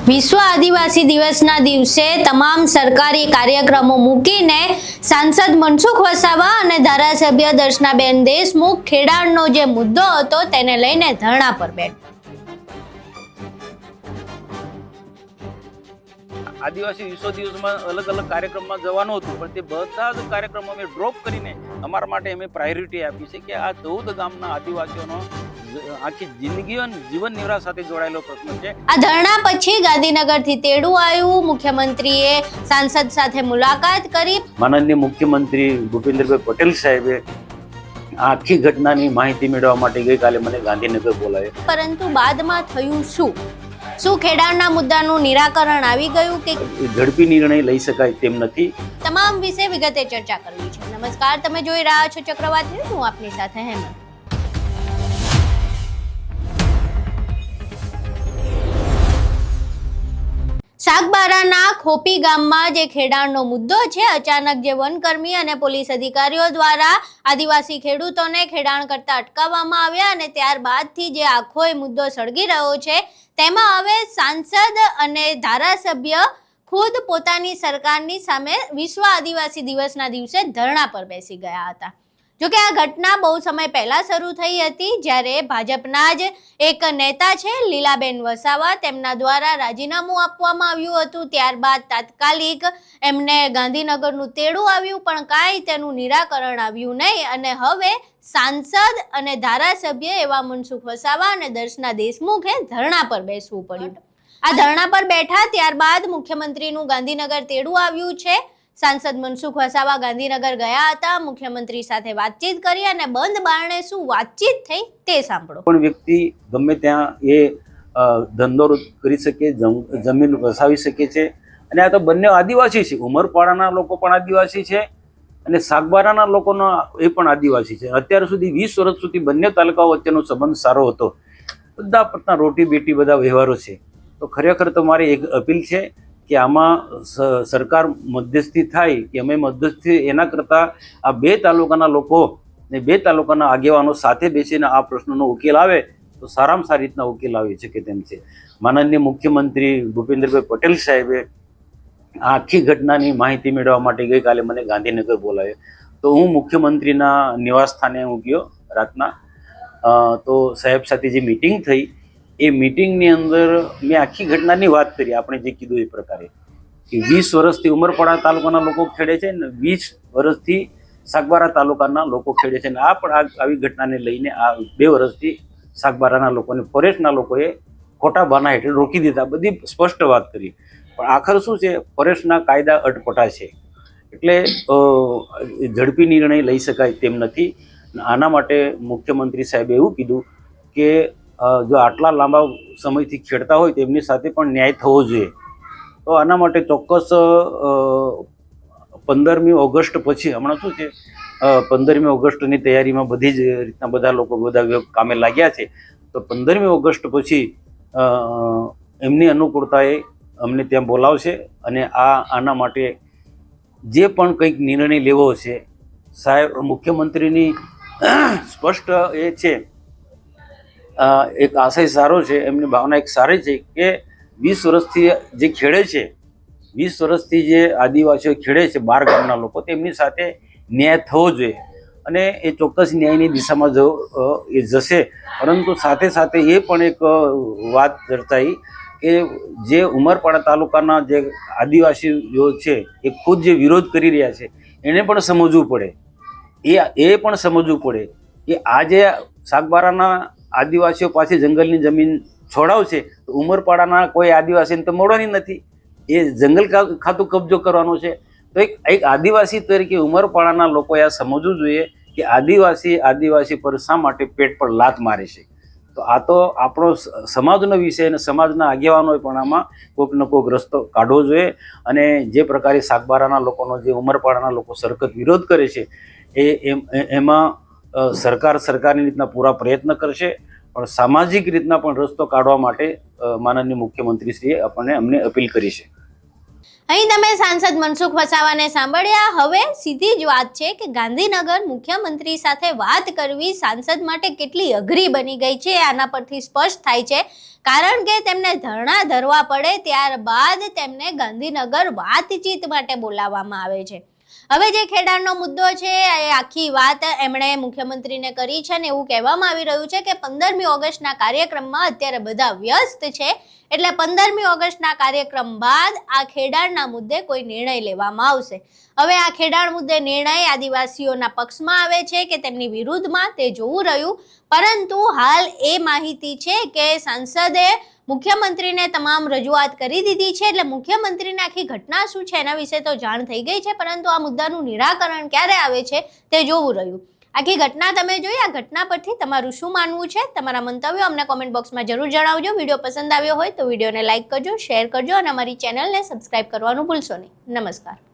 વિશ્વ આદિવાસી દિવસના દિવસે તમામ સરકારી કાર્યક્રમો મૂકીને સાંસદ મનસુખ વસાવા અને ધારાસભ્ય દર્શનાબેન દેશમુખ ખેડાણનો જે મુદ્દો હતો તેને લઈને ધરણા પર બેઠા। આદિવાસી વિશ્વ દિવસમાં અલગ અલગ કાર્યક્રમમાં જવાનું હતું, પણ તે બધા જ કાર્યક્રમો અમે ડ્રોપ કરીને અમારા માટે અમે પ્રાયોરિટી આપી છે કે આ 14 ગામના આદિવાસીઓનો આખી જિંદગી અને જીવન નિર્વાહ સાથે જોડાયેલો પ્રશ્ન છે। આ ધરણા પછી ગાંધીનગરથી તેડું આવ્યું। મુખ્યમંત્રીએ સાંસદ સાથે મુલાકાત કરી। માનનીય મુખ્યમંત્રી ભૂપેન્દ્રભાઈ પટેલ સાહેબે આખી ઘટનાની માહિતી મેળવવા માટે ગઈકાલે મને ગાંધીનગર બોલાવ્યો, પરંતુ બાદમાં થયું શું ખેડાણના મુદ્દાનું નિરાકરણ આવી ગયું કે ઝડપી નિર્ણય લઈ શકાય તેમ નથી? તમામ વિશે વિગતે ચર્ચા કરવી છે। નમસ્કાર, તમે જોઈ રહ્યા છો ચક્રવાત ન્યૂઝ, હું આપની સાથે હેમંત। સાગબારાના ખોપી ગામમાં જે ખેડાણનો મુદ્દો છે, અચાનક જે વનકર્મી અને પોલીસ અધિકારીઓ દ્વારા આદિવાસી ખેડૂતોને ખેડાણ કરતા અટકાવવામાં આવ્યા અને ત્યારબાદથી જે આખો મુદ્દો સળગી રહ્યો છે, તેમાં હવે સાંસદ અને ધારાસભ્ય ખુદ પોતાની સરકારની સામે વિશ્વ આદિવાસી દિવસના દિવસે ધરણા પર બેસી ગયા હતા। જોકે આ ઘટના બહુ સમય પહેલા શરૂ થઈ હતી, જ્યારે ભાજપના જ એક નેતા છે લીલાબેન વસાવા, તેમના દ્વારા રાજીનામું આપવામાં આવ્યું હતું। ત્યારબાદ તાત્કાલિક એમને ગાંધીનગરનું તેડું આવ્યું, પણ કાંઈ તેનું નિરાકરણ આવ્યું નહીં અને હવે સાંસદ અને ધારાસભ્ય એવા મનસુખ વસાવા અને દર્શના દેશમુખે ધરણા પર બેસવું પડ્યું। આ ધરણા પર બેઠા ત્યારબાદ મુખ્યમંત્રીનું ગાંધીનગર તેડું આવ્યું છે। સાંસદ મનસુખ વસાવા ગાંધીનગર ગયા હતા, મુખ્યમંત્રી સાથે વાતચીત કરી અને બંધ બારણે શું વાતચીત થઈ તે સાંભળો। પણ વ્યક્તિ ગમે ત્યાં એ ધંધો કરી શકે, જમીન વસાવી શકે છે, અને આ તો બંને આદિવાસી છે। ઉમરપાડાના લોકો પણ આદિવાસી છે અને સાગબારાના લોકોનો એ પણ આદિવાસી છે। અત્યાર સુધી 20 વર્ષ સુધી બંને તાલુકાઓ વચ્ચેનો સંબંધ સારો હતો, બધા પોતાના રોટી બેટી બધા વ્યવહારો છે। તો ખરેખર તો મારી એક અપીલ છે કે આમાં સરકાર મધ્યસ્થી થાય કે અમે મધ્યસ્થી એના કરતાં આ 2 તાલુકાના લોકો ને 2 તાલુકાના આગેવાનો સાથે બેસીને આ પ્રશ્નનો ઉકેલ આવે તો સારામાં સારી રીતના ઉકેલ આવી શકે તેમ છે। માનનીય મુખ્યમંત્રી ભૂપેન્દ્રભાઈ પટેલ સાહેબે આખી ઘટનાની માહિતી મેળવવા માટે ગઈકાલે મને ગાંધીનગર બોલાવ્યો, તો હું મુખ્યમંત્રીના નિવાસ સ્થાને હું ગયો રાતના। તો સાહેબ સાથે જે મિટિંગ થઈ એ મિટિંગની અંદર મેં આખી ઘટનાની વાત કરી, આપણે જે કીધું એ પ્રકારે કે 20 વર્ષથી ઉમરપાડા તાલુકાના લોકો ખેડે છે ને 20 વર્ષથી સાગબારા તાલુકાના લોકો ખેડે છે, ને આ પણ આવી ઘટનાને લઈને આ 2 વર્ષથી સાગબારાના લોકોને ફોરેસ્ટના લોકોએ ખોટા બહાના હેઠળ રોકી દીધા, બધી સ્પષ્ટ વાત કરી। પણ આખર શું છે, ફોરેસ્ટના કાયદા અટપટા છે, એટલે ઝડપી નિર્ણય લઈ શકાય તેમ નથી। આના માટે મુખ્યમંત્રી સાહેબે એવું કીધું કે જો આટલા લાંબા સમયથી ખેડતા હોય તો એમની સાથે પણ ન્યાય થવો જોઈએ। તો આના માટે ચોક્કસ 15મી ઓગસ્ટ પછી, હમણાં શું છે 15મી ઓગસ્ટની તૈયારીમાં બધી જ રીતના બધા લોકો બધા કામે લાગ્યા છે, તો 15મી ઓગસ્ટ પછી એમની અનુકૂળતાએ અમને ત્યાં બોલાવશે અને આના માટે જે પણ કંઈક નિર્ણય લેવો છે, સાહેબ મુખ્યમંત્રીની સ્પષ્ટ એ છે, એક આશય સારો છે, એમની ભાવના એક સારી છે કે 20 વર્ષથી જે ખેડે છે, 20 વર્ષથી જે આદિવાસીઓ ખેડે છે 12 ગામના લોકો, તેમની સાથે ન્યાય થવો જોઈએ અને એ ચોક્કસ ન્યાયની દિશામાં એ જશે। પરંતુ સાથે સાથે એ પણ એક વાત ચર્ચાઈ કે જે ઉમરપાડા તાલુકાના જે આદિવાસીઓ છે એ ખુદ જે વિરોધ કરી રહ્યા છે એને પણ સમજવું પડે, એ પણ સમજવું પડે કે આ જે સાગબારાના આદિવાસીઓ પાસે જંગલની જમીન છોડાવશે તો ઉમરપાડાના કોઈ આદિવાસીને તો મળવાની નથી, એ જંગલ ખાતું કબજો કરવાનો છે। તો એક આદિવાસી તરીકે ઉમરપાડાના લોકોએ આ સમજવું જોઈએ કે આદિવાસી પર શા માટે પેટ પર લાત મારે છે। તો આ તો આપણો સમાજનો વિષય અને સમાજના આગેવાનોએ પણ આમાં કોઈકનો કોઈક રસ્તો કાઢવો જોઈએ અને જે પ્રકારે સાગબારાના લોકોનો જે ઉમરપાડાના લોકો સખત વિરોધ કરે છે એમાં સરકારની રીતના પૂરા પ્રયત્ન કરશે, પણ સામાજિક રીતના પણ રસ્તો કાઢવા માટે માનનીય મુખ્યમંત્રીશ્રીએ અમને અપીલ કરી છે। અહીં તમે સાંસદ મનસુખ વસાવાને સાંભળ્યા. હવે સીધી જ વાત છે કે ગાંધીનગર મુખ્યમંત્રી સાથે વાત કરવી સાંસદ માટે કેટલી અઘરી બની ગઈ છે આના પરથી સ્પષ્ટ થાય છે. કારણ કે તેમને ધરણા ધરવા પડે ત્યારબાદ તેમને ગાંધીનગર વાતચીત માટે બોલાવવામાં આવે છે. હવે જે ખેડાણનો મુદ્દો છે એ આખી વાત એમણે મુખ્યમંત્રીને કરી છે અને એવું કહેવામાં આવી રહ્યું છે કે 15મી ઓગસ્ટના કાર્યક્રમમાં અત્યારે બધા વ્યસ્ત છે, એટલે 15મી ઓગસ્ટના કાર્યક્રમ બાદ આ ખેડાણના મુદ્દે કોઈ નિર્ણય લેવામાં આવશે. હવે આ ખેડાણ મુદ્દે નિર્ણય આદિવાસીઓના પક્ષમાં આવે છે કે તેમની વિરુદ્ધમાં તે જોવું રહ્યું. પરંતુ હાલ એ માહિતી છે કે સાંસદે મુખ્યમંત્રીને તમામ રજૂઆત કરી દીધી છે, એટલે મુખ્યમંત્રીને આખી ઘટના શું છે એના વિશે તો જાણ થઈ ગઈ છે, પરંતુ આ મુદ્દાનું નિરાકરણ ક્યારે આવે છે તે જોવું રહ્યું. આખી ઘટના તમે જોઈ, આ ઘટના પરથી તમારું શું માનવું છે? તમારા મંતવ્યો અમને કોમેન્ટ બોક્સમાં જરૂર જણાવજો. વિડીયો પસંદ આવ્યો હોય તો વિડીયોને લાઇક કરજો, શેર કરજો અને અમારી ચેનલને સબસ્ક્રાઇબ કરવાનું ભૂલશો નહીં. નમસ્કાર.